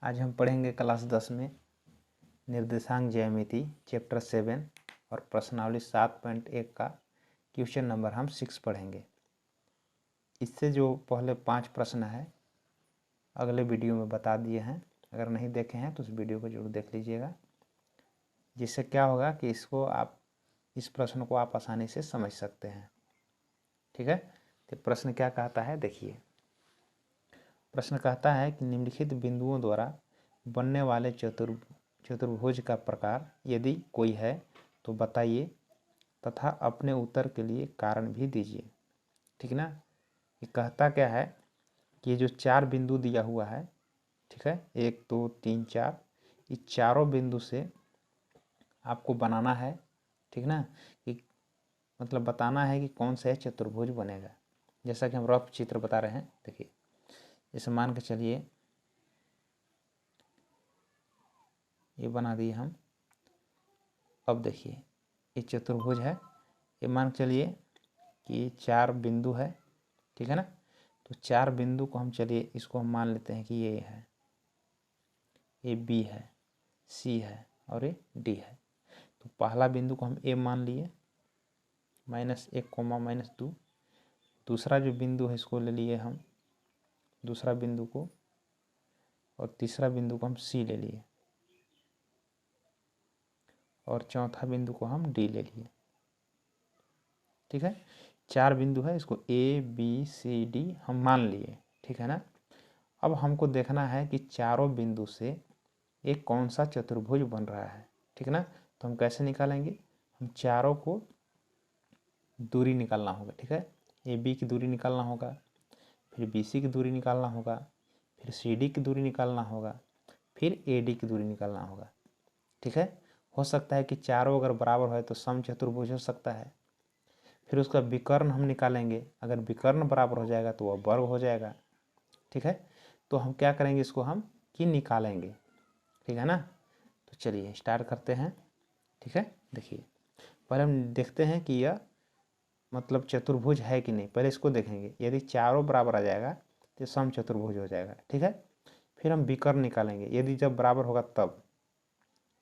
आज हम पढ़ेंगे क्लास 10 में निर्देशांक ज्यामिति चैप्टर 7 और प्रश्नावली 7.1 का क्वेश्चन नंबर हम 6 पढ़ेंगे। इससे जो पहले 5 प्रश्न है अगले वीडियो में बता दिए हैं, अगर नहीं देखे हैं तो उस वीडियो को जरूर देख लीजिएगा, जिससे क्या होगा कि इस प्रश्न को आप आसानी से समझ सकते हैं। ठीक है, तो प्रश्न क्या कहता है देखिए। प्रश्न कहता है कि निम्नलिखित बिंदुओं द्वारा बनने वाले चतुर्भुज का प्रकार यदि कोई है तो बताइए तथा अपने उत्तर के लिए कारण भी दीजिए। ठीक ना, ये कहता क्या है कि ये जो 4 बिंदु दिया हुआ है, ठीक है, 1 2 3 4, ये चारों बिंदु से आपको बनाना है। ठीक ना, कि मतलब बताना है कि कौन सा चतुर्भुज बनेगा। जैसा कि हम रफ चित्र बता रहे हैं, देखिए जैसे मान के चलिए ये बना दिए हम। अब देखिए ये चतुर्भुज है, ये मान के चलिए कि ये 4 बिंदु है। ठीक है ना, तो 4 बिंदु को हम चलिए इसको हम मान लेते हैं कि ये है, ये बी है, सी है और ये डी है। तो पहला बिंदु को हम ए मान लिए, -1, -2। दूसरा जो बिंदु है इसको ले लिए हम, दूसरा बिंदु को, और तीसरा बिंदु को हम सी ले लिए, और चौथा बिंदु को हम डी ले लिए। ठीक है, 4 बिंदु है, इसको ए बी सी डी हम मान लिए। ठीक है ना, अब हमको देखना है कि चारों बिंदु से एक कौन सा चतुर्भुज बन रहा है। ठीक ना, तो हम कैसे निकालेंगे, हम चारों को दूरी निकालना होगा। ठीक है, ए बी की दूरी निकालना होगा, फिर बी सी की दूरी निकालना होगा, फिर सी डी की दूरी निकालना होगा, फिर ए डी की दूरी निकालना होगा। ठीक है, हो सकता है कि चारों अगर बराबर है तो सम चतुर्भुज हो सकता है। फिर उसका विकर्ण हम निकालेंगे, अगर विकर्ण बराबर हो जाएगा तो वह वर्ग हो जाएगा। ठीक है, तो हम क्या करेंगे, इसको हम कि निकालेंगे। ठीक है ना, तो चलिए स्टार्ट करते हैं। ठीक है, देखिए पहले हम देखते हैं कि यह मतलब चतुर्भुज है कि नहीं, पहले इसको देखेंगे। यदि चारों बराबर आ जाएगा तो सम चतुर्भुज हो जाएगा। ठीक है, फिर हम विकर्ण निकालेंगे, यदि जब बराबर होगा तब।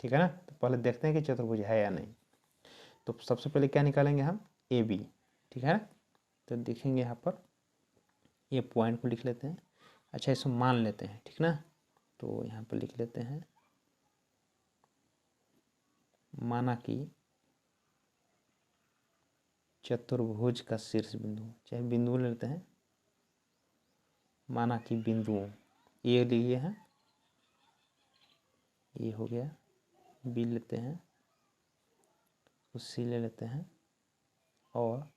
ठीक है ना, तो पहले देखते हैं कि चतुर्भुज है या नहीं। तो सबसे पहले क्या निकालेंगे हम, ए बी। ठीक है ना, तो देखेंगे यहाँ पर ये पॉइंट को लिख लेते हैं। अच्छा, इसको मान लेते हैं। ठीक ना, तो यहाँ पर लिख लेते हैं, माना कि चतुर्भुज का शीर्ष बिंदु, चाहे बिंदु लेते हैं, माना कि बिंदु ए लिए हैं, ये हो गया, बी लेते हैं, सी ले लेते हैं और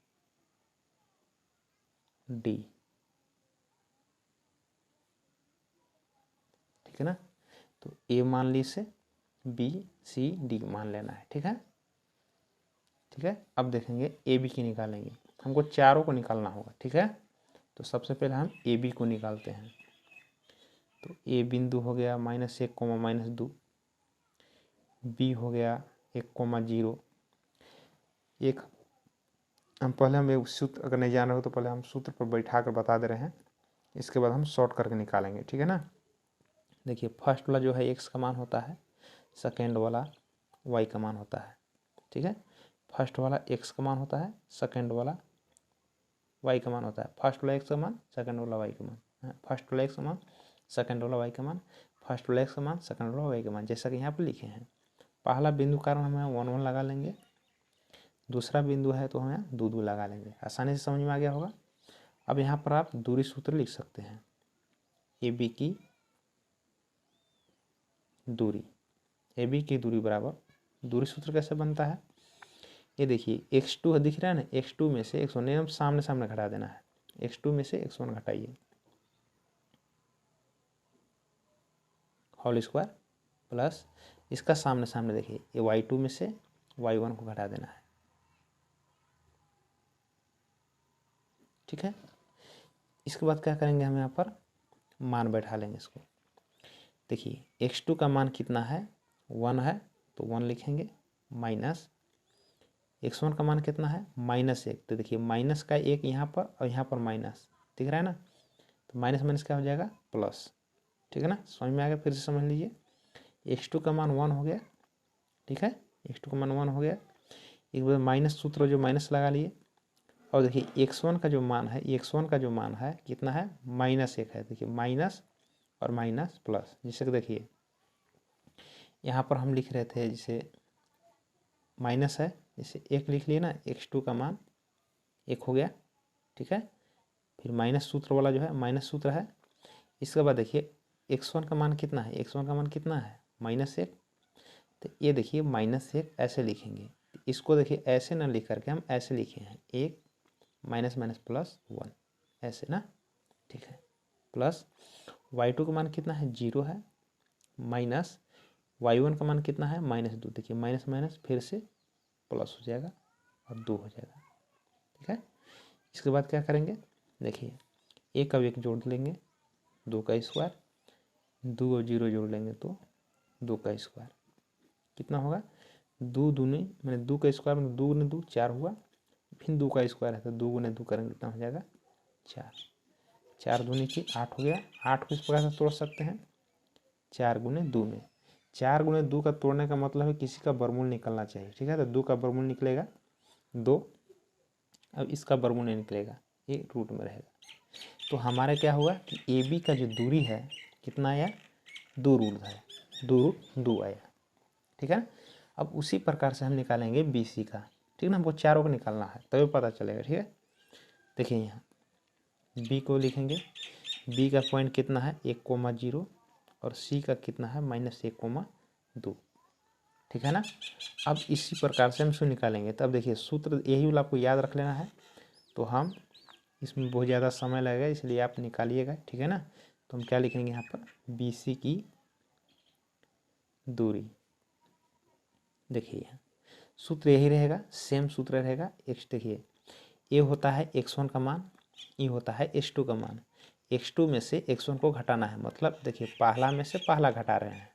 डी। ठीक है ना, तो ए मान ली से बी सी डी मान लेना है। ठीक है, ठीक है, अब देखेंगे ए बी की निकालेंगे, हमको चारों को निकालना होगा। ठीक है, तो सबसे पहले हम ए बी को निकालते हैं। तो ए बिंदु हो गया -1, -2, बी हो गया 1, 0। एक हम पहले हम एक सूत्र, अगर नहीं जान रहे हो तो पहले हम सूत्र पर बैठा कर बता दे रहे हैं, इसके बाद हम शॉर्ट करके निकालेंगे। ठीक है ना, देखिए फर्स्ट वाला जो है एक्स का मान होता है, सेकेंड वाला वाई का मान होता है। ठीक है, फर्स्ट वाला एक्स का मान होता है, सेकेंड वाला वाई का मान होता है। फर्स्ट वाला एक्स का मान, सेकेंड वाला वाई का मान, फर्स्ट वाला एक्स का मान, सेकेंड वाला वाई का मान, फर्स्ट वाला एक्स का मान, सेकेंड वाला वाई का मान, जैसा कि यहाँ पर लिखे हैं। पहला बिंदु कारण हमें 1 1 लगा लेंगे, दूसरा बिंदु है तो हमें 2 2 लगा लेंगे। आसानी से समझ में आ गया होगा। अब यहाँ पर आप दूरी सूत्र लिख सकते हैं, ए बी की दूरी, ए बी की दूरी बराबर, दूरी सूत्र कैसे बनता है, ये देखिए x2 दिख रहा है ना, x2 में से x1 हम सामने सामने घटा देना है, x2 में से x1 घटाइए, होल स्क्वायर प्लस इसका सामने सामने देखिए ये y2 में से y1 को घटा देना है। ठीक है, इसके बाद क्या करेंगे, हम यहाँ पर मान बैठा लेंगे इसको। देखिए x2 का मान कितना है, 1 है, तो 1 लिखेंगे, माइनस x1 का मान कितना है, -1, तो देखिए माइनस का 1 यहाँ पर और यहाँ पर माइनस दिख रहा है ना, तो माइनस माइनस क्या हो जाएगा, प्लस। ठीक है ना, समझ में आ गया, फिर से समझ लीजिए। x2 का मान 1 हो गया, ठीक है, x2 का मान 1 हो गया। एक बार माइनस सूत्र जो माइनस लगा लिए, और देखिए x1 का जो मान है, x1 का जो मान है कितना है, -1 है। देखिए माइनस और माइनस प्लस, जैसे कि देखिए यहाँ पर हम लिख रहे थे जैसे माइनस है, जैसे 1 लिख लिए ना, x2 का मान 1 हो गया, ठीक है। फिर माइनस सूत्र वाला जो है माइनस सूत्र है। इसके बाद देखिए x1 का मान कितना है, x1 का मान कितना है, -1। तो ये देखिए -1 ऐसे लिखेंगे, इसको देखिए ऐसे ना लिख करके हम ऐसे लिखे हैं, 1 माइनस माइनस प्लस 1, ऐसे ना, ठीक है। प्लस y2 का मान कितना है, 0 है, माइनस y1 का मान कितना है, -2। देखिए माइनस माइनस फिर से प्लस हो जाएगा और 2 हो जाएगा, ठीक है। इसके बाद क्या करेंगे, देखिए 1 का 1 जोड़ लेंगे, 2 का स्क्वायर, 2 और 0 जोड़ लेंगे तो 2 का स्क्वायर, कितना होगा, 2 दूनी मैंने 2 का स्क्वायर मतलब 2 गुने 2 4 हुआ, फिर 2 का स्क्वायर है तो 2 गुने 2 करेंगे कितना हो जाएगा 4, 4 दूनी की 8 हो गया। 8 को इस प्रकार से तोड़ सकते हैं, 4 गुने 2 में, 4 गुने 2 का तोड़ने का मतलब है किसी का वर्गमूल निकलना चाहिए, ठीक है। तो 2 का वर्गमूल निकलेगा 2, अब इसका वर्गमूल नहीं निकलेगा, ये रूट में रहेगा। तो हमारे क्या हुआ कि ए बी का जो दूरी है कितना आया, 2 रूट है, 2 रूट 2 आया, ठीक है ना। अब उसी प्रकार से हम निकालेंगे बी सी का, ठीक है ना, हमको चारों को निकालना है तभी पता चलेगा, ठीक है। देखिए यहाँ बी को लिखेंगे, बी का पॉइंट कितना है 1,0 और सी का कितना है -1,2, ठीक है ना। अब इसी प्रकार से हम इसको निकालेंगे। तब देखिए सूत्र यही वाला आपको याद रख लेना है, तो हम इसमें बहुत ज़्यादा समय लगेगा इसलिए आप निकालिएगा, ठीक है ना। तो हम क्या लिखेंगे यहाँ पर, बी सी की दूरी, देखिए सूत्र यही रहेगा, सेम सूत्र रहेगा। एक्स देखिए ए होता है x1 का मान, ई होता है x2 का मान, x2 में से x1 को घटाना है, मतलब देखिए पहला में से पहला घटा रहे हैं,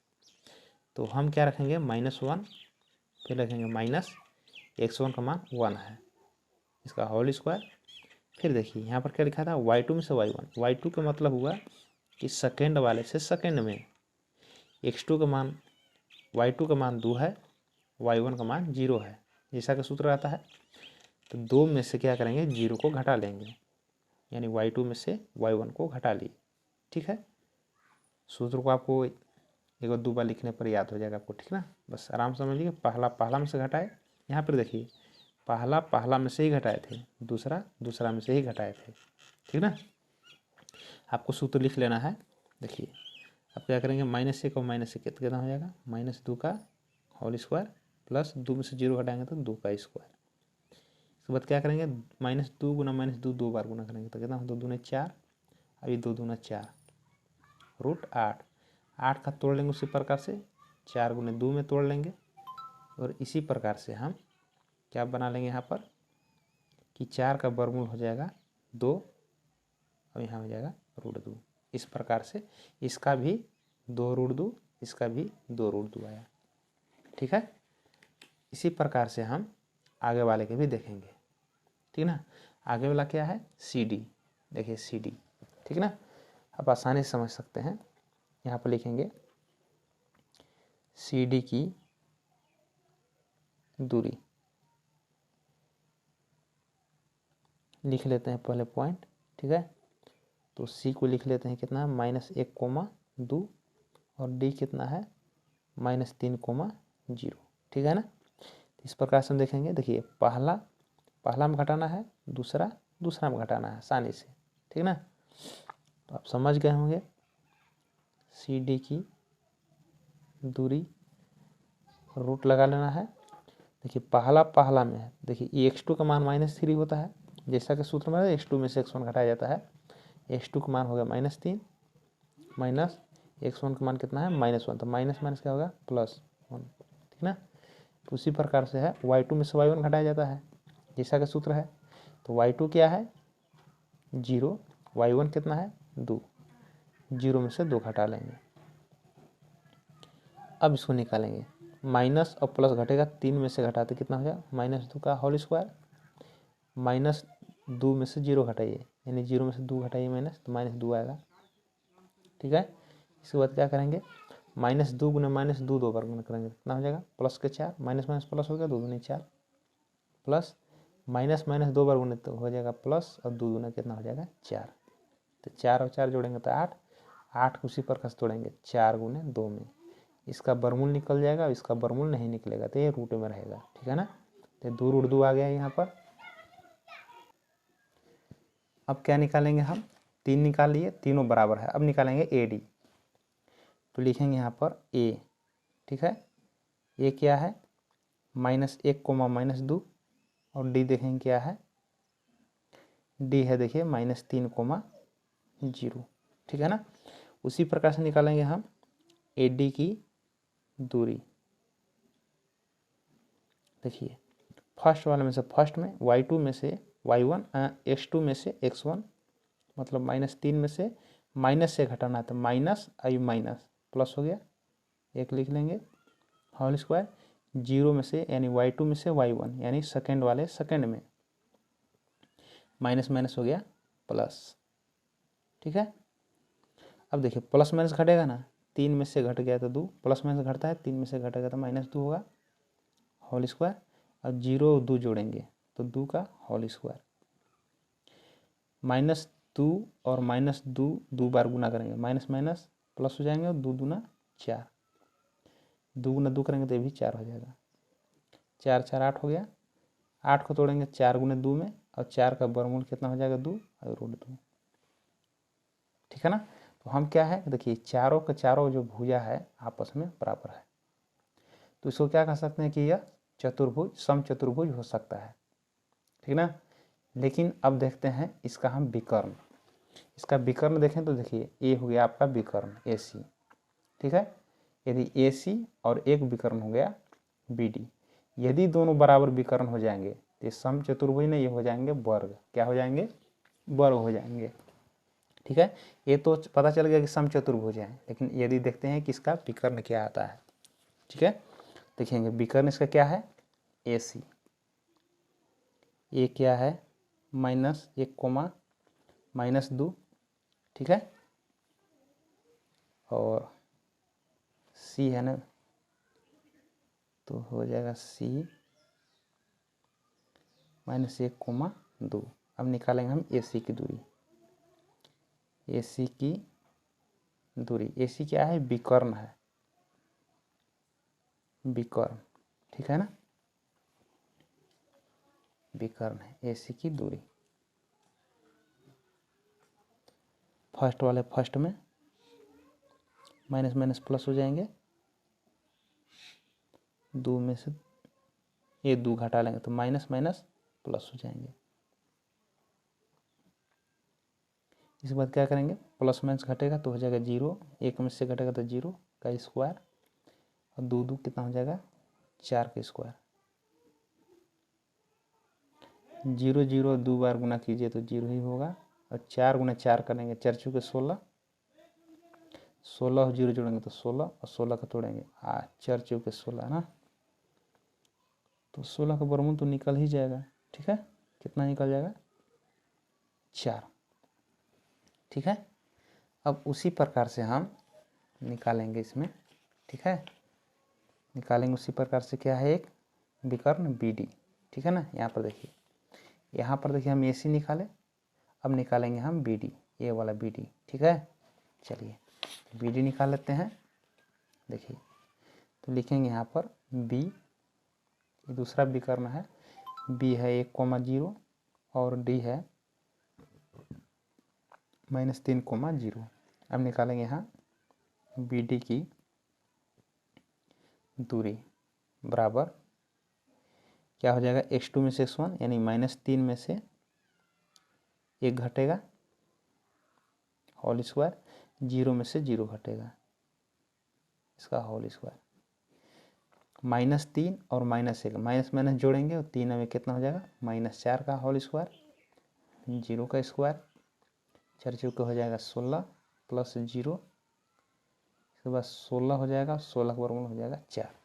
तो हम क्या रखेंगे -1, फिर रखेंगे माइनस x1 का मान 1 है, इसका होल स्क्वायर। फिर देखिए यहाँ पर क्या लिखा था, y2 में से y1, y2 का मतलब हुआ कि सेकेंड वाले से सेकेंड में, x2 का मान y2 का मान 2 है, y1 का मान 0 है, जैसा कि सूत्र आता है। तो 2 में से क्या करेंगे, 0 को घटा लेंगे, यानी y2 में से y1 को घटा लिए, ठीक है। सूत्र को आपको एक और 2 बार लिखने पर याद हो जाएगा आपको, ठीक ना। बस आराम से समझ लीजिए, पहला पहला में से घटाए, यहाँ पर देखिए पहला पहला में से ही घटाए थे, दूसरा दूसरा में से ही घटाए थे, ठीक ना। आपको सूत्र लिख लेना है। देखिए आप क्या करेंगे, -1 और -1 कितना हो जाएगा, -2 का होल स्क्वायर प्लस 2 में से 0 घटाएंगे तो 2 का स्क्वायर। इसके बाद क्या करेंगे, -2 गुना -2 2 बार गुना करेंगे तो कितना, 2 दूने 4, अभी 2 दूना 4, √8, 8 का तोड़ लेंगे उसी प्रकार से, 4 गुने 2 में तोड़ लेंगे, और इसी प्रकार से हम क्या बना लेंगे यहाँ पर कि 4 का वर्गमूल हो जाएगा 2, और यहाँ हो जाएगा √2। इस प्रकार से इसका भी 2√2, इसका भी 2√2 आया, ठीक है। इसी प्रकार से हम आगे वाले के भी देखेंगे, ठीक ना। आगे वाला क्या है, सी डी, देखिए सी डी, ठीक ना। आप आसानी से समझ सकते हैं, यहाँ पर लिखेंगे सी डी की दूरी, लिख लेते हैं पहले पॉइंट, ठीक है। तो सी को लिख लेते हैं कितना, -1,2, और डी कितना है -3,0, ठीक है ना। इस प्रकार से हम देखेंगे, देखिए पहला पहला में घटाना है, दूसरा दूसरा में घटाना है आसानी से, ठीक ना। तो आप समझ गए होंगे, सी डी की दूरी रूट लगा लेना है। देखिए पहला पहला में है, देखिए x2 का मान -3 होता है, जैसा कि सूत्र में x2 में से x1 घटाया जाता है, x2 का मान हो गया -3, माइनस x1 का मान कितना है -1, तो माइनस माइनस क्या होगा +1, ठीक ना। तो उसी प्रकार से है, y2 में से y1 घटाया जाता है, जैसा का सूत्र है। तो y2 क्या है 0, y1 कितना है 2, 0 में से 2 घटा लेंगे। अब इसको निकालेंगे, माइनस और प्लस घटेगा, 3 में से घटाते कितना हो जाएगा -2 का होल स्क्वायर, -2 में से 0 घटाइए, यानी 0 में से 2 घटाइए माइनस, तो -2 आएगा, ठीक है। इसके बाद क्या करेंगे, माइनस 2 गुना माइनस 2 2 बार गुना करेंगे, कितना हो जाएगा प्लस के 4, माइनस माइनस प्लस हो गया, 2 दूनी 4 प्लस माइनस माइनस 2 बार गुना तो हो जाएगा प्लस, और 2 दूना कितना हो जाएगा 4। तो 4 और 4 जोड़ेंगे तो 8, 8 को उसी प्रकार से तोड़ेंगे 4 गुने 2 में, इसका वर्गमूल निकल जाएगा, इसका वर्गमूल नहीं निकलेगा तो ये रूट में रहेगा, ठीक है ना। तो 2 रूट 2 आ गया यहाँ पर। अब क्या निकालेंगे हम, 3 निकाल लिए, तीनों बराबर है। अब निकालेंगे ए डी, तो लिखेंगे यहाँ पर ए, ठीक है। ए क्या है -1 कोमा -2, और डी देखेंगे क्या है, डी है देखिए -3 कोमा 0, ठीक है ना। उसी प्रकार से निकालेंगे हम ए डी की दूरी। देखिए फर्स्ट वाले में से फर्स्ट में, y2 में से y1, x2 में से x1, मतलब -3 में से माइनस से घटाना है तो माइनस आई माइनस प्लस हो गया, एक लिख लेंगे होल स्क्वायर, 0 में से यानी y2 में से y1 यानी सेकेंड वाले सेकेंड में, माइनस माइनस हो गया प्लस, ठीक है। अब देखिए प्लस माइनस घटेगा ना, 3 में से घट गया तो 2, प्लस माइनस घटता है, 3 में से घटेगा तो -2 होगा होल स्क्वायर, और 0 और 2 जोड़ेंगे तो 2 का होल स्क्वायर, -2 और -2 2 बार गुना करेंगे, माइनस माइनस प्लस हो जाएंगे, और 2 दूना 4, 2 गुना 2 करेंगे तो ये भी 4 हो जाएगा, 4 4 8 हो गया, 8 को तोड़ेंगे 4 गुना 2 में, और 4 का वर्गमूल कितना हो जाएगा 2 और रूट 2, ठीक है ना। तो हम क्या है देखिए, चारों के चारों जो भुजा है आपस में बराबर है, तो इसको क्या कह सकते हैं कि यह चतुर्भुज, समचतुर्भुज हो सकता है, ठीक ना। लेकिन अब देखते हैं इसका हम विकर्ण, इसका विकर्ण देखें तो देखिए ए हो गया आपका विकर्ण ए सी, ठीक है। यदि ए सी और एक विकर्ण हो गया बी डी, यदि दोनों बराबर विकर्ण हो जाएंगे तो ये समचतुर्भुज नहीं, ये हो जाएंगे वर्ग, क्या हो जाएंगे वर्ग हो जाएंगे, ठीक है। ये तो पता चल गया कि समचतुर्भुज है, लेकिन यदि देखते हैं कि इसका विकर्ण क्या आता है, ठीक है। देखेंगे विकर्ण इसका क्या है ए सी, ये क्या है -1 कोमा -2, ठीक है, और सी है ना, तो हो जाएगा सी -1 कोमा 2। अब निकालेंगे हम ए सी की दूरी, ए सी की दूरी, ए सी क्या है विकर्ण है, विकर्ण, ठीक है ना, विकर्ण है ए सी की दूरी। फर्स्ट वाले फर्स्ट में माइनस माइनस प्लस हो जाएंगे, 2 में से ये 2 घटा लेंगे तो माइनस माइनस प्लस हो जाएंगे। इसके बाद क्या करेंगे, प्लस माइनस घटेगा तो हो जाएगा 0, 1 में से घटेगा तो 0 का स्क्वायर, और 2 2 कितना हो जाएगा 4 का स्क्वायर, 0 0 2 बार गुना कीजिए तो 0 ही होगा, और 4 गुना 4 करेंगे 4 चौके 16, 16 और 0 जोड़ेंगे तो 16, और 16 का तोड़ेंगे 4 चौके 16 ना, तो 16 का वर्गमूल तो निकल ही जाएगा, ठीक है। कितना निकल जाएगा 4, ठीक है। अब उसी प्रकार से हम निकालेंगे इसमें, ठीक है, निकालेंगे उसी प्रकार से क्या है एक विकर्ण बी डी, ठीक है ना। यहाँ पर देखिए हम ए सी निकाले, अब निकालेंगे हम बी डी, ए वाला बी डी, ठीक है। चलिए बी डी निकाल लेते हैं, देखिए तो लिखेंगे यहाँ पर बी, दूसरा विकर्ण है, बी है 1 कोमा 0 और डी है -3 कोमा 0। अब निकालेंगे यहाँ बी डी की दूरी बराबर क्या हो जाएगा, x2 में से x1 यानी -3 में से 1 घटेगा होल स्क्वायर, 0 में से 0 घटेगा इसका होल स्क्वायर, -3 और -1 माइनस माइनस जोड़ेंगे और 3 में कितना हो जाएगा -4 का होल स्क्वायर, 0 का स्क्वायर, 4 चौके हो जाएगा 16 प्लस 0, इसके बाद 16 हो जाएगा, 16 का वर्गमूल हो जाएगा 4।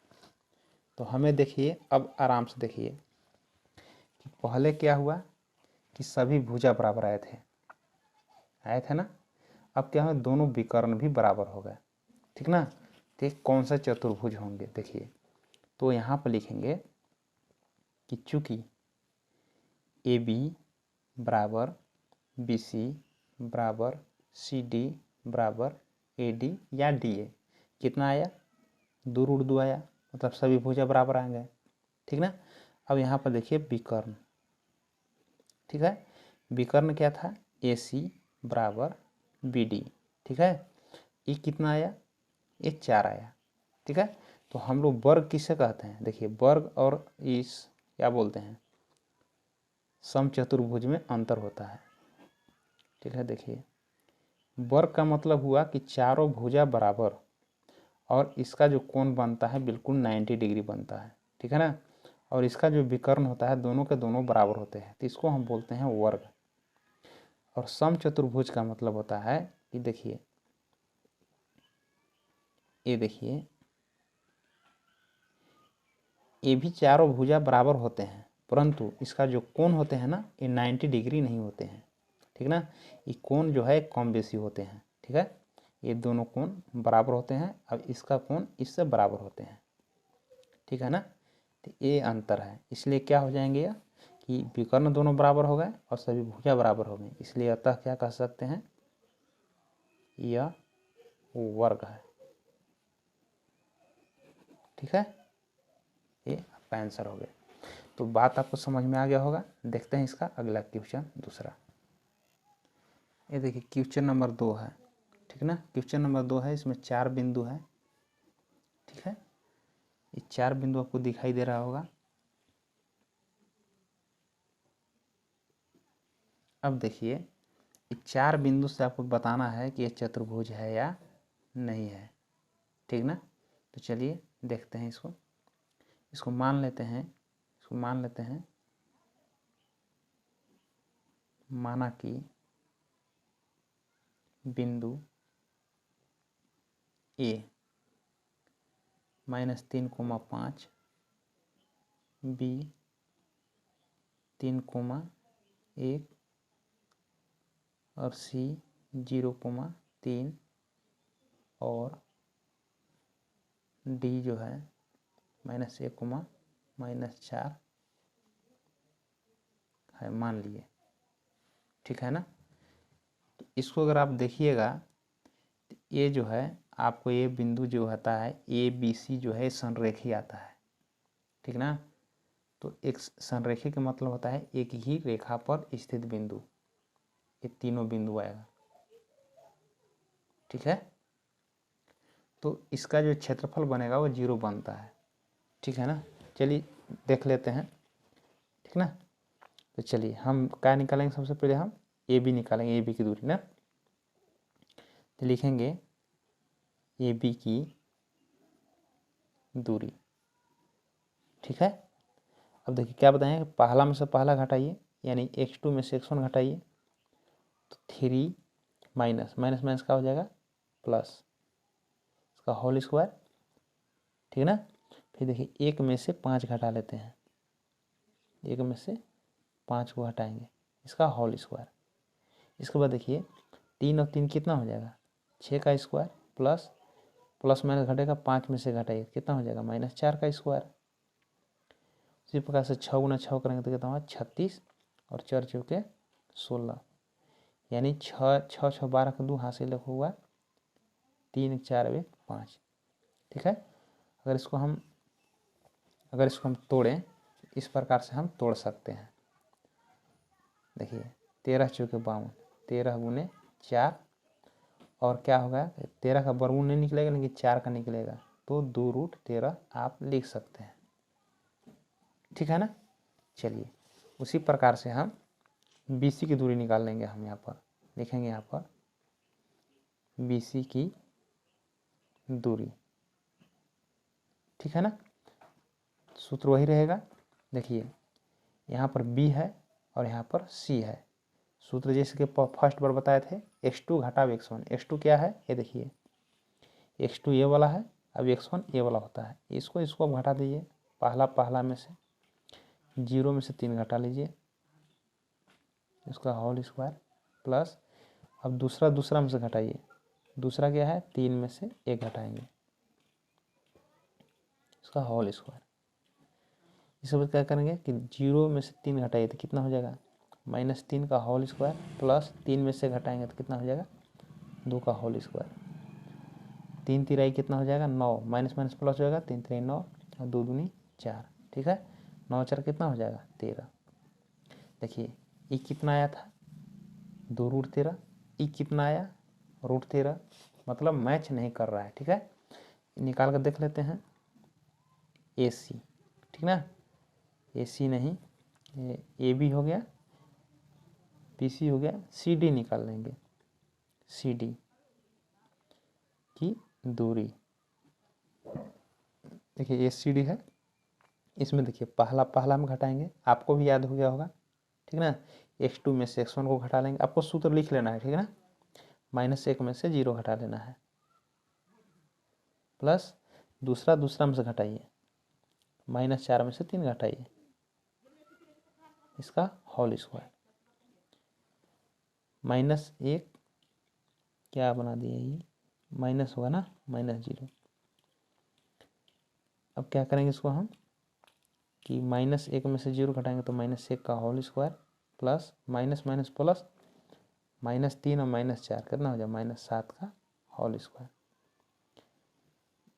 तो हमें देखिए अब आराम से देखिए कि पहले क्या हुआ कि सभी भुजा बराबर आए थे ना। अब क्या है दोनों विकर्ण भी बराबर हो गए, ठीक ना। तो कौन सा चतुर्भुज होंगे देखिए, तो यहाँ पर लिखेंगे कि चूंकि ए बी बराबर बी सी बराबर सी डी बराबर ए डी या डी ए, कितना आया 2√2 आया, मतलब सभी भुजा बराबर आ गए, ठीक ना। अब यहाँ पर देखिए विकर्ण, ठीक है, विकर्ण क्या था ए सी बराबर बी डी, ठीक है। ये कितना आया, ये 4 आया, ठीक है। तो हम लोग वर्ग किसे कहते हैं, देखिए वर्ग और इस क्या बोलते हैं समचतुर्भुज में अंतर होता है, ठीक है। देखिए वर्ग का मतलब हुआ कि चारों भुजा बराबर और इसका जो कोण बनता है बिल्कुल 90 डिग्री बनता है, ठीक है ना। और इसका जो विकर्ण होता है दोनों के दोनों बराबर होते हैं, तो इसको हम बोलते हैं वर्ग। और समचतुर्भुज का मतलब होता है कि देखिए ये देखिए ये भी चारों भुजा बराबर होते हैं, परंतु इसका जो कोण होते हैं ना ये 90 डिग्री नहीं होते हैं, ठीक ना। ये कोण जो है कम बेसी होते हैं, ठीक है। ये दोनों कोण बराबर होते हैं, अब इसका कोण इससे बराबर होते हैं, ठीक है ना। तो ये अंतर है, इसलिए क्या हो जाएंगे यह कि विकर्ण दोनों बराबर हो गए और सभी भुजा बराबर हो गई, इसलिए अतः क्या कह सकते हैं यह वर्ग है, ठीक है। ये आपका आंसर हो गया। तो बात आपको समझ में आ गया होगा। देखते हैं इसका अगला क्वेश्चन दूसरा। ये देखिए क्वेश्चन नंबर 2 है, ठीक ना। क्वेश्चन नंबर 2 है, इसमें 4 बिंदु है, ठीक है। ये 4 बिंदु आपको दिखाई दे रहा होगा। अब देखिए 4 बिंदु से आपको बताना है कि ये चतुर्भुज है या नहीं है, ठीक ना। तो चलिए देखते हैं इसको। इसको मान लेते हैं माना कि बिंदु ए -3,5 बी 3,1 और सी 0,3 और डी जो है -1,-4 है, मान लिए, ठीक है ना। तो इसको अगर आप देखिएगा तो ये जो है आपको ये बिंदु जो होता है ए बी सी जो है संरेखी आता है, ठीक ना। तो एक संरेखी का मतलब होता है एक ही रेखा पर स्थित बिंदु, ये तीनों बिंदु आएगा, ठीक है। तो इसका जो क्षेत्रफल बनेगा वो 0 बनता है, ठीक है ना। चलिए देख लेते हैं, ठीक ना। तो चलिए हम क्या निकालेंगे, सबसे पहले हम ए बी निकालेंगे, ए बी की दूरी ना। तो लिखेंगे ए बी की दूरी, ठीक है। अब देखिए क्या बताएं, पहला में से पहला घटाइए, यानी x2 में से x1 घटाइए, तो 3 माइनस माइनस माइनस का हो जाएगा प्लस, इसका होल स्क्वायर, ठीक है ना। फिर देखिए 1 में से 5 घटा लेते हैं, 1 में से 5 को हटाएंगे, इसका होल स्क्वायर। इसके बाद देखिए 3 और 3 कितना हो जाएगा 6 का स्क्वायर, प्लस प्लस माइनस घटेगा, 5 में से घटाइए कितना हो जाएगा -4 का स्क्वायर। इसी प्रकार से 6 गुना 6 करेंगे तो कितना होगा 36 और 4 चौके 16, यानी 6 6 6 12 का 2 हासिल हुआ 3 4 1 5, ठीक है। अगर इसको हम तोड़ें इस प्रकार से हम तोड़ सकते हैं। देखिए 13 चौके 52, 13 गुने 4 और क्या होगा 13 का वर्गमूल नहीं निकलेगा लेकिन 4 का निकलेगा, तो 2√13 आप लिख सकते हैं, ठीक है ना। चलिए उसी प्रकार से हम BC की दूरी निकाल लेंगे। हम यहाँ पर लिखेंगे, यहाँ पर BC की दूरी, ठीक है ना। सूत्र वही रहेगा। देखिए यहाँ पर B है और यहाँ पर C है। सूत्र जैसे कि फर्स्ट बार बताए थे x2 घटाव x1, x2 क्या है ये देखिए x2 ये वाला है, अब x1 ये वाला होता है, इसको अब घटा दीजिए, पहला में से 0 में से 3 घटा लीजिए, इसका होल स्क्वायर, प्लस अब दूसरा में से घटाइए, दूसरा क्या है, 3 में से 1 घटाएंगे, इसका होल स्क्वायर। इस बार क्या करेंगे कि 0 में से 3 घटाइए तो कितना हो जाएगा, -3 का होल स्क्वायर प्लस 3 में से घटाएंगे तो कितना हो जाएगा, 2 का होल स्क्वायर। 3 तिराई कितना हो जाएगा, 9, माइनस माइनस प्लस हो जाएगा, 3 तिराई 9 और 2 दूनी 4, ठीक है। 9 4 कितना हो जाएगा, 13। देखिए ये कितना आया था, 2√13। ये कितना आया, √13, मतलब मैच नहीं कर रहा है, ठीक है। निकाल कर देख लेते हैं, AC, ठीक ना, AC नहीं, ये AB हो गया, BC हो गया, CD निकाल लेंगे, CD की दूरी। देखिए ACD है, इसमें देखिए पहला में घटाएंगे, आपको भी याद हो गया होगा, ठीक ना। x2 में से x1 को घटा लेंगे, आपको सूत्र लिख लेना है, ठीक है ना। -1 में से 0 घटा लेना है, प्लस दूसरा में से घटाइए, -4 में से 3 घटाइए, इसका होल स्क्वायर, -1 क्या बना दिया, ये माइनस होगा ना, -0। अब क्या करेंगे इसको हम कि -1 में से 0 घटाएंगे तो -1 का whole square plus minus minus plus, -3 और -4 कितना हो जाए, -7 का होल स्क्वायर।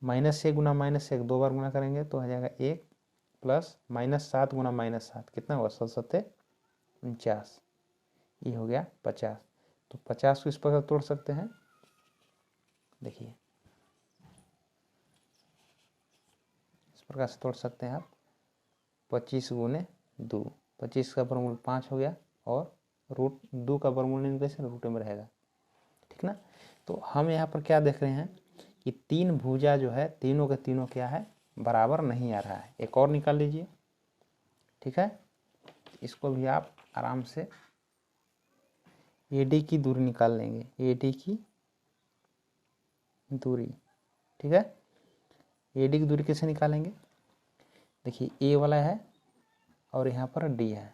-1 गुना -1 2 बार गुना करेंगे तो हो जाएगा 1 प्लस -7 गुना -7 कितना होगा, 7 7 49, ये हो गया 50। तो 50 को इस प्रकार तोड़ सकते हैं, देखिए इस प्रकार से तोड़ सकते हैं आप, 25 गुने 2, 25 का वर्गमूल 5 हो गया, और √2 का वर्गमूल कैसे रूट में रहेगा, ठीक ना। तो हम यहाँ पर क्या देख रहे हैं कि 3 भुजा जो है तीनों के तीनों क्या है, बराबर नहीं आ रहा है। एक और निकाल लीजिए, ठीक है। इसको भी आप आराम से AD की दूरी निकाल लेंगे, AD की दूरी, ठीक है। AD की दूरी कैसे निकालेंगे, देखिए A वाला है और यहाँ पर D है,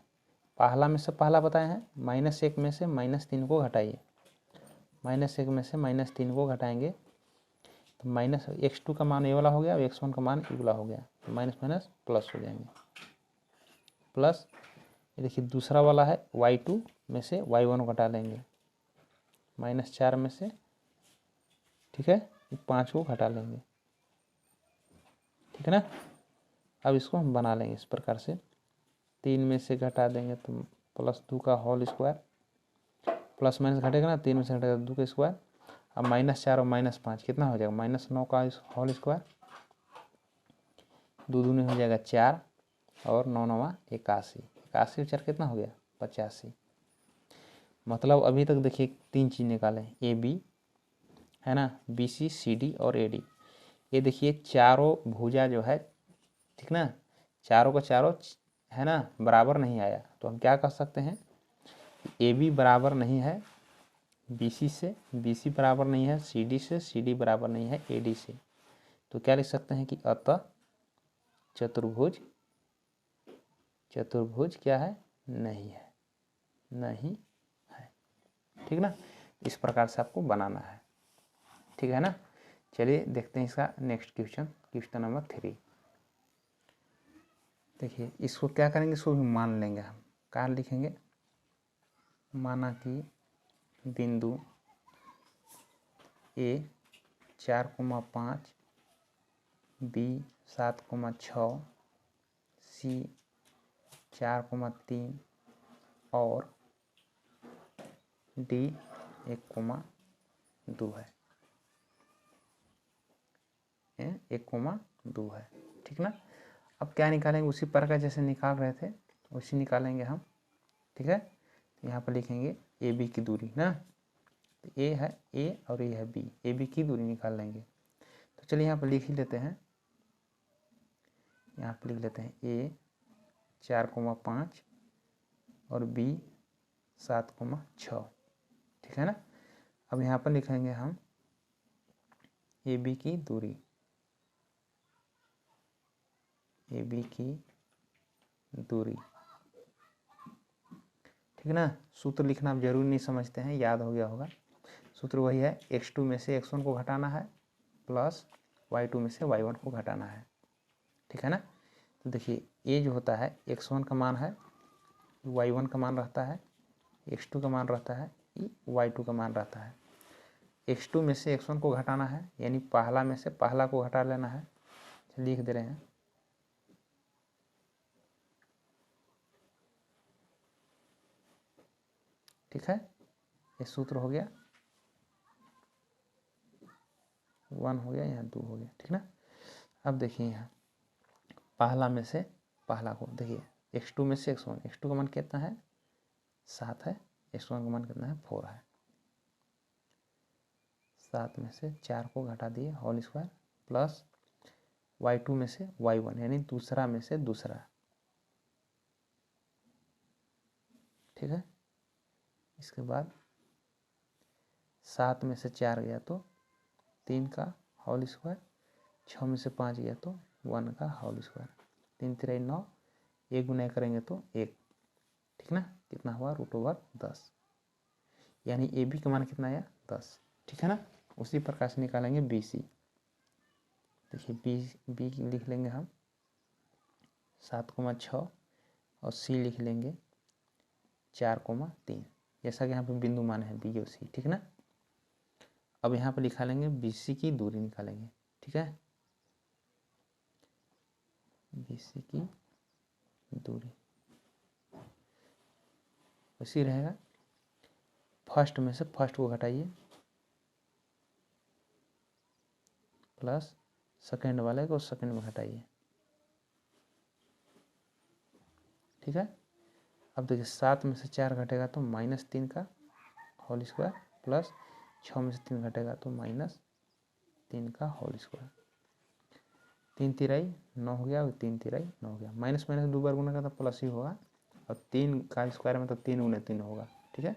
पहला में से पहला बताए हैं, -1 में से -3 को घटाइए, -1 में से -3 को घटाएंगे तो -x2 का मान ये वाला हो गया और x1 का मान ये वाला हो गया, तो माइनस माइनस प्लस हो जाएंगे, प्लस ये देखिए दूसरा वाला है y2 में से y1 घटा लेंगे, -4 में से, ठीक है, 5 को घटा लेंगे, ठीक है ना। अब इसको हम बना लेंगे इस प्रकार से, 3 में से घटा देंगे तो +2 का होल स्क्वायर, प्लस माइनस घटेगा ना, 3 में से घटेगा 2 का स्क्वायर, अब -4 और -5 कितना हो जाएगा, -9 का होल स्क्वायर, 2 दूनी हो जाएगा 4 और 9 9 81, 81 4 कितना हो गया, 85। मतलब अभी तक देखिए 3 चीज़ निकालें, AB है ना, BC CD और AD। ये देखिए चारों भुजा जो है, ठीक ना, चारों का चारों है ना बराबर नहीं आया, तो हम क्या कर सकते हैं, AB बराबर नहीं है BC से, BC बराबर नहीं है CD से, CD बराबर नहीं है AD से, तो क्या लिख सकते हैं कि अतः चतुर्भुज क्या है, नहीं है, नहीं है, ठीक ना। इस प्रकार से आपको बनाना है, ठीक है ना। चलिए देखते हैं इसका नेक्स्ट क्वेश्चन नंबर 3। देखिए इसको क्या करेंगे, इसको भी मान लेंगे हम, क्या लिखेंगे, माना कि बिंदु A 4,5, B 7,6, C 4,3 और D 1,2 है, 1,2 है, ठीक ना। अब क्या निकालेंगे, उसी प्रकार जैसे निकाल रहे थे उसी निकालेंगे हम, ठीक है। यहाँ पर लिखेंगे AB की दूरी ना, तो A है A और ये है B, AB की दूरी निकाल लेंगे। तो चलिए यहाँ पर लिख ही लेते हैं, यहाँ पर लिख लेते हैं A 4,5 और B 7,6, ठीक है ना। अब यहाँ पर लिखेंगे हम AB की दूरी, AB की दूरी, ठीक है ना। सूत्र लिखना आप जरूरी नहीं समझते हैं, याद हो गया होगा। सूत्र वही है, x2 में से x1 को घटाना है प्लस y2 में से y1 को घटाना है, ठीक है ना। तो देखिए ये जो होता है x1 का मान है, y1 का मान रहता है, x2 का मान रहता है, y2 का मान रहता है। x2 में से x1 को घटाना है, यानी पहला में से पहला को घटा लेना है, लिख दे रहे हैं। ठीक है, ये सूत्र हो गया, 1 हो गया, यहाँ 2 हो गया, ठीक ना। अब देखिए यहाँ पहला में से पहला को देखिए, x2 में से x1, x2 का मान कितना है 7 है, x1 का मान कितना है 4 है। 7 में से 4 को घटा दिए होल स्क्वायर प्लस y2 में से y1 यानी दूसरा में से दूसरा, ठीक है। इसके बाद 7 में से 4 गया तो 3 का होल स्क्वायर, 6 में से 5 गया तो 1 का होल स्क्वायर, 3 3 9, 1 गुना करेंगे तो 1, ठीक ना। कितना हुआ √10, यानी ए बी का मान कितना आया 10, ठीक है ना। उसी प्रकार से निकालेंगे बी सी। देखिए बी लिख लेंगे हम 7,6 और सी लिख लेंगे 4,3, जैसा कि यहाँ पे बिंदु मान है बी और सी, ठीक ना। अब यहाँ पर लिखा लेंगे बी सी की दूरी निकालेंगे, ठीक है। बी सी की दूरी उसी रहेगा, फर्स्ट में से फर्स्ट को घटाइए प्लस सेकेंड वाले को सेकेंड में घटाइए, ठीक है। अब देखिए 7 में से 4 घटेगा तो -3 का होल स्क्वायर प्लस 6 में से 3 घटेगा तो -3 का होल स्क्वायर, 3 तिराई 9 हो गया और 3 तिराई 9 हो गया। माइनस माइनस 2 बार गुना का तो प्लस ही होगा, और 3 का स्क्वायर में तो 3 गुने 3 होगा, ठीक है।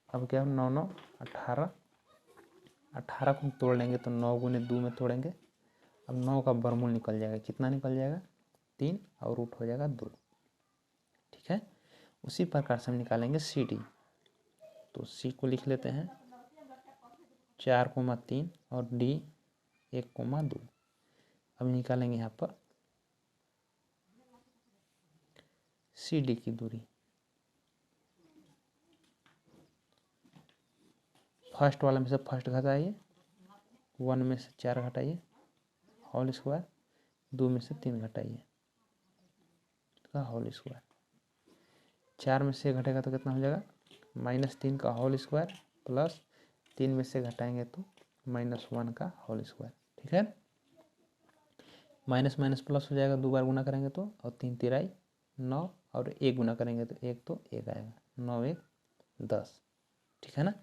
अब क्या 9 9 18, 18 को तोड़ लेंगे तो 9 गुने 2 में तोड़ेंगे। अब 9 का वर्गमूल निकल जाएगा, कितना निकल जाएगा 3 और रूट हो जाएगा 2, ठीक है। उसी प्रकार से हम निकालेंगे सी डी। तो सी को लिख लेते हैं 4,3 और डी 1,2। अब निकालेंगे यहाँ पर सी डी की दूरी। फर्स्ट वाले में से फर्स्ट घटाइए, 1 में से 4 घटाइए होल स्क्वायर, 2 में से 3 घटाइए का होल स्क्वायर, 4 में से घटेगा तो कितना हो जाएगा -3 का होल स्क्वायर प्लस 3 में से घटाएंगे तो -1 का होल स्क्वायर, ठीक है। माइनस माइनस प्लस हो जाएगा, 2 बार गुना करेंगे तो, और 3 तिराई 9 और 1 गुना करेंगे तो 1 तो 1 आएगा, 9 1 10, ठीक है ना।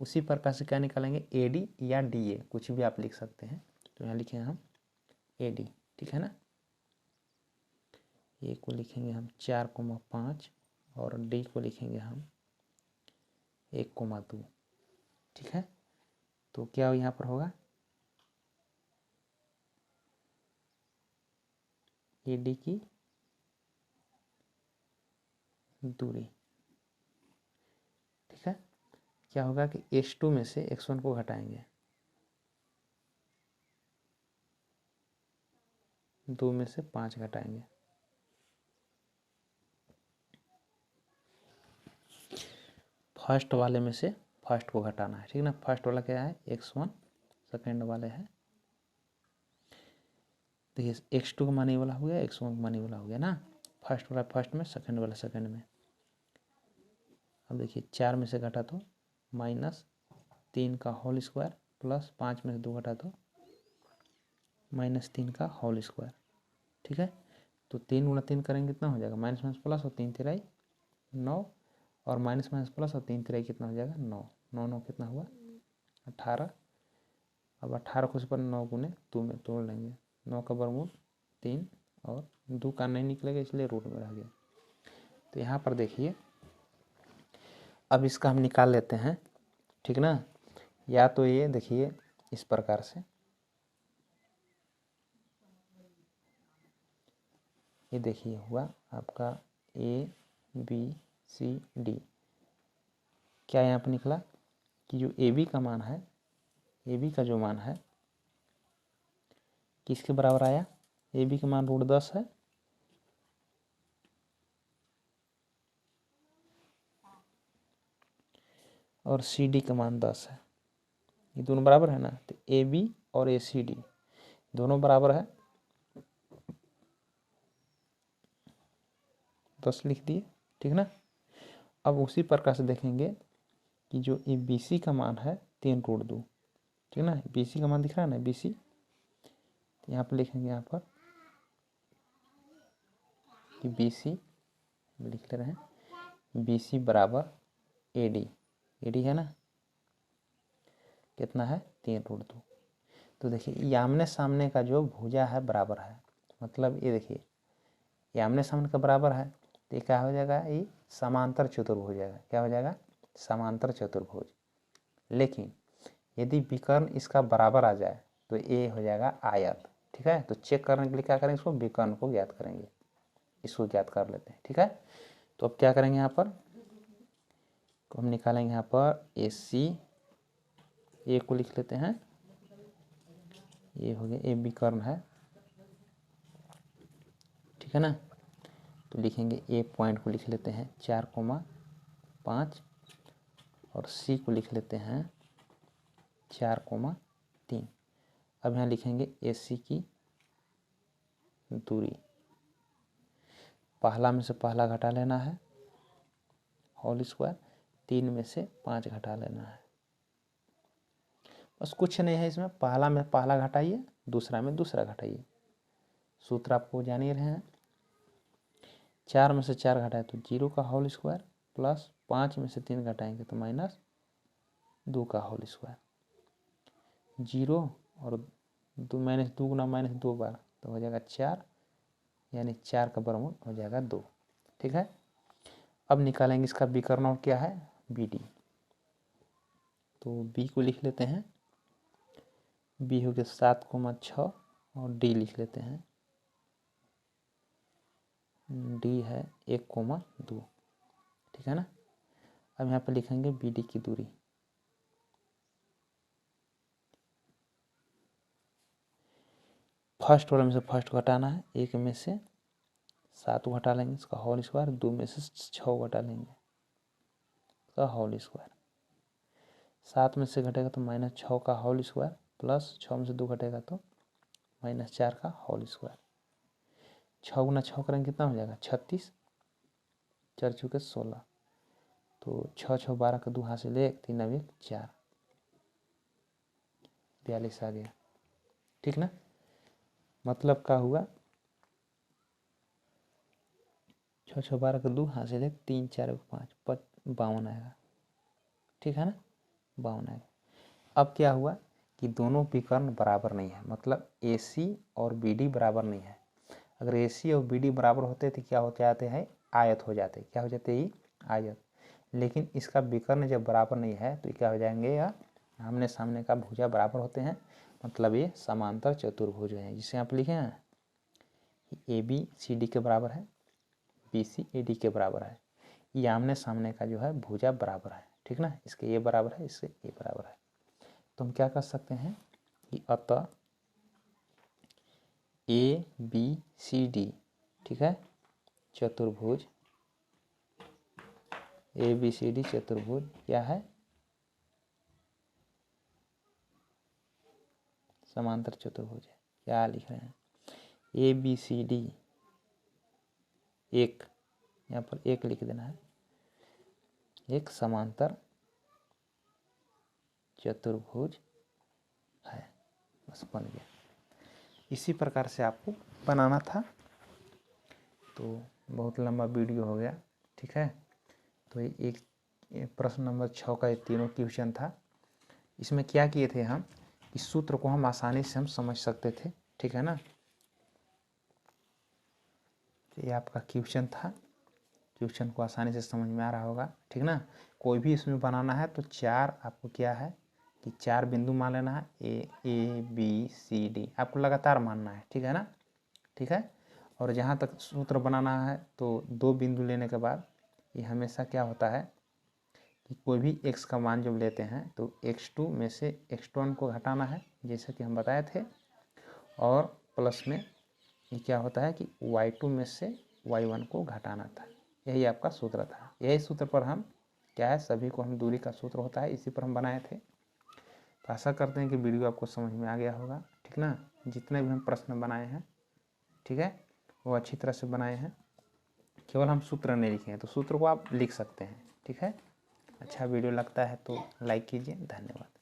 उसी प्रकार से क्या निकालेंगे ए डी या डी ए, कुछ भी आप लिख सकते हैं। तो यहाँ लिखेंगे हम ए डी, ठीक है ना। ए को लिखेंगे हम 4,5 और डी को लिखेंगे हम 1,2, ठीक है। तो क्या यहाँ पर होगा ए डी की दूरी, ठीक है। क्या होगा कि x2 में से x1 को घटाएंगे, 2 में से 5 घटाएंगे, फर्स्ट वाले में से फर्स्ट को घटाना है, ठीक है ना। फर्स्ट वाला क्या है x1, सेकेंड वाले है देखिए x2 का माने वाला हो गया, x1 का माने वाला हो गया ना। फर्स्ट वाला फर्स्ट में, सेकेंड वाला सेकेंड में। अब देखिए 4 में से घटा तो -3 का होल स्क्वायर प्लस 5 में से 2 घटा तो -3 का होल स्क्वायर, ठीक है। तो 3 गुना 3 करेंगे कितना हो जाएगा माइनस माइनस प्लस और 3 तिराई 9, और माइनस माइनस प्लस और 3 तिराई कितना हो जाएगा 9, 9 9 कितना हुआ 18। अब 18 को उस पर 9 गुने 2 में तोड़ लेंगे, 9 का वर्गमूल 3 और 2 का नहीं निकलेगा इसलिए रूट में रह गया। तो यहाँ पर देखिए अब इसका हम निकाल लेते हैं, ठीक ना। या तो ये देखिए इस प्रकार से, ये देखिए हुआ आपका ए बी सी डी, क्या यहाँ पर निकला कि जो ए बी का मान है, ए बी का जो मान है किसके बराबर आया, ए बी का मान √10 है और सी डी का मान 10 है। ये दोनों बराबर है ना, तो ए बी और ए सी डी दोनों बराबर है, 10 लिख दिए, ठीक ना। अब उसी प्रकार से देखेंगे कि जो ए बी सी का मान है 3√2, ठीक ना। बी सी का मान दिख रहा है ना, बी सी, तो यहाँ पर लिखेंगे, यहाँ पर कि बी सी लिख ले रहे हैं, बी सी बराबर ए डी, ए डी है ना, कितना है 3√2। तो देखिए ये आमने सामने का जो भुजा है बराबर है, मतलब ये देखिए ये आमने सामने का बराबर है, तो ये क्या हो जाएगा, ये समांतर चतुर्भुज हो जाएगा। क्या हो जाएगा, समांतर चतुर्भुज। लेकिन यदि विकर्ण इसका बराबर आ जाए तो ये हो जाएगा आयत, ठीक है। तो चेक करने के लिए क्या करेंगे, इसको विकर्ण को ज्ञात करेंगे, इसको ज्ञात कर लेते हैं, ठीक है। तो अब क्या करेंगे, यहाँ पर हम निकालेंगे, यहाँ पर ए सी, ए को लिख लेते हैं, ये हो गया, ए विकर्ण है, ठीक है ना। तो लिखेंगे ए पॉइंट को लिख लेते हैं 4,5 और सी को लिख लेते हैं 4,3। अब यहाँ लिखेंगे ए सी की दूरी, पहला में से पहला घटा लेना है होल स्क्वायर, 3 में से 5 घटा लेना है, बस कुछ नहीं है इसमें, पहला में पहला घटाइए, दूसरा में दूसरा घटाइए, सूत्र आपको जान ही रहे हैं। 4 में से 4 घटाए तो 0 का होल स्क्वायर, प्लस 5 में से 3 घटाएंगे तो -2 का होल स्क्वायर, 0 और 2 -2 गुना -2 बार तो हो जाएगा 4, यानी 4 का वर्गमूल हो जाएगा 2, ठीक है। अब निकालेंगे इसका विकर्ण, और क्या है, बी डी। तो बी को लिख लेते हैं, बी हो गया 7,6 और डी लिख लेते हैं, डी है 1,2, ठीक है ना। अब यहाँ पे लिखेंगे बी डी की दूरी, फर्स्ट वाले में से फर्स्ट घटाना है, 1 में से 7 घटा लेंगे इसका होल स्क्वायर, 2 में से 6 घटा लेंगे इसका होल स्क्वायर, 7 में से घटेगा तो -6 का होल स्क्वायर, प्लस 6 में से 2 घटेगा तो -4 का होल स्क्वायर, 6 गुना 6 करेंगे कितना हो जाएगा 36, 4 चौके 16, तो 6 6 12 का 2 हाथ से ले, 3 अब 1 4, 42 आ गया, ठीक ना। मतलब क्या हुआ, 6 6 12 का 2 हाथ से ले, 3 4 5 52 आएगा, ठीक है ना, 52 आएगा। अब क्या हुआ कि दोनों विकर्ण बराबर नहीं है, मतलब ए सी और बी डी बराबर नहीं है। अगर ए सी और बी डी बराबर होते तो क्या हो जाते हैं, आयत हो जाते, क्या हो जाते हैं, आयत। लेकिन इसका विकर्ण जब बराबर नहीं है तो क्या हो जाएंगे, या आमने सामने का भुजा बराबर होते हैं, मतलब ये समांतर चतुर्भुज हैं, जिसे आप लिखे हैं ए बी सी डी के बराबर है, बी सी ए डी के बराबर है, ये आमने सामने का जो है भुजा बराबर है, ठीक ना। इसके ये बराबर है, इससे ये बराबर है, तो हम क्या कर सकते हैं कि अतः ए बी सी डी, ठीक है, चतुर्भुज, ए बी सी डी चतुर्भुज क्या है, समांतर चतुर्भुज है। क्या लिख रहे हैं, ए बी सी डी, एक, यहाँ पर एक लिख देना है, एक समांतर चतुर्भुज है, बस बन गया। इसी प्रकार से आपको बनाना था, तो बहुत लंबा वीडियो हो गया, ठीक है। तो एक प्रश्न नंबर 6 का ये तीनों क्वेश्चन था। इसमें क्या किए थे हम, इस सूत्र को हम आसानी से हम समझ सकते थे, ठीक है ना। ये आपका क्वेश्चन था, क्वेश्चन को आसानी से समझ में आ रहा होगा, ठीक ना। कोई भी इसमें बनाना है तो 4 आपको क्या है कि 4 बिंदु मान लेना है, ए बी सी डी आपको लगातार मानना है, ठीक है ना, ठीक है। और जहाँ तक सूत्र बनाना है तो 2 बिंदु लेने के बाद ये हमेशा क्या होता है कि कोई भी x का मान जब लेते हैं तो x2 में से x1 को घटाना है, जैसे कि हम बताए थे, और प्लस में ये क्या होता है कि y2 में से y1 को घटाना था। यही आपका सूत्र था। यही सूत्र पर हम क्या है, सभी को हम दूरी का सूत्र होता है, इसी पर हम बनाए थे। तो आशा करते हैं कि वीडियो आपको समझ में आ गया होगा, ठीक ना। जितने भी हम प्रश्न बनाए हैं, ठीक है, वो अच्छी तरह से बनाए हैं। केवल हम सूत्र नहीं लिखे हैं, तो सूत्र को आप लिख सकते हैं, ठीक है। अच्छा वीडियो लगता है तो लाइक कीजिए। धन्यवाद।